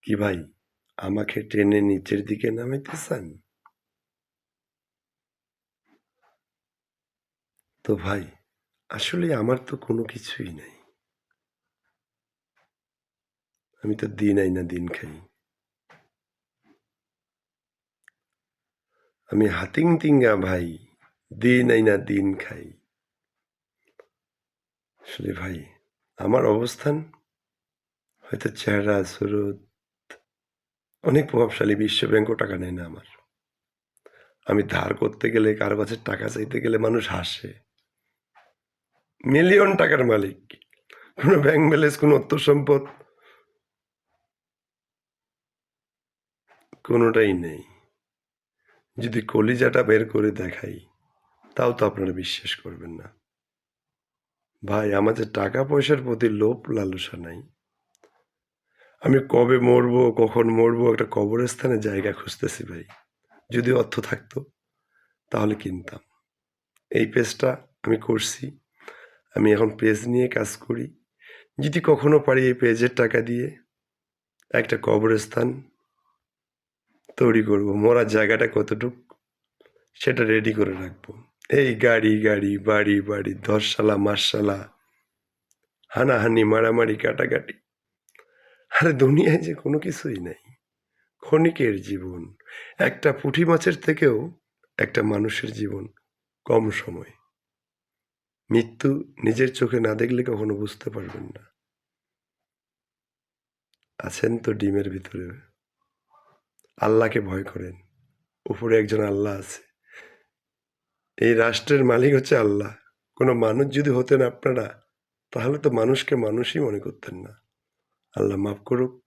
কি ভাই, আমাকে টেনে নিচের দিকে নামাইতেছেন? তো ভাই, আসলে আমার তো কোনো কিছুই নাই। আমি তো দিন আইনা দিন খাই। আমি হাতিংতিঙ্গা ভাই, দিন আইনা দিন খাই। আসলে ভাই, আমার অবস্থান হয়তো চেহারা, সুরত অনেক প্রভাবশালী। বিশ্ব ব্যাংকও টাকা নেয় না আমার। আমি ধার করতে গেলে, কারো কাছে টাকা চাইতে গেলে মানুষ হাসে। মিলিয়ন টাকার মালিক। কোনো ব্যাংক ব্যালেন্স, কোনো অর্থ সম্পদ কোনোটাই নেই। যদি কলিজাটা বের করে দেখাই, তাও তো আপনারা বিশ্বাস করবেন না। ভাই, আমাদের টাকা পয়সার প্রতি লোভ লালসা নাই। আমি কবে মরবো, কখন মরবো, একটা কবরস্থানে জায়গা খুঁজতেছি ভাই। যদি অর্থ থাকতো তাহলে কিনতাম। এই পেজটা আমি করছি। আমি এখন পেজ নিয়ে কাজ করি। যদি কখনো পারি এই পেজের টাকা দিয়ে একটা কবরস্থান তৈরি করব। মরার জায়গাটা কতটুক সেটা রেডি করে রাখবো। এই গাড়ি গাড়ি, বাড়ি বাড়ি, ধরশালা মারশালা, হানাহানি, মারামারি, কাটাকাটি। আরে দুনিয়ায় যে কোনো কিছুই নাই। ক্ষণিকের জীবন। একটা পুঁটি মাছের থেকেও একটা মানুষের জীবন কম সময়। মৃত্যু নিজের চোখে না দেখলে কখনো বুঝতে পারবেন না। আছেন তো ডিমের ভিতরে। আল্লাহকে ভয় করেন। উপরে একজন আল্লাহ আছে। এই রাষ্ট্রের মালিক হচ্ছে আল্লাহ। কোনো মানুষ যদি হতেন আপনারা, তাহলে তো মানুষকে মানুষই মনে করতেন না। আল্লাহ মাফ করুক।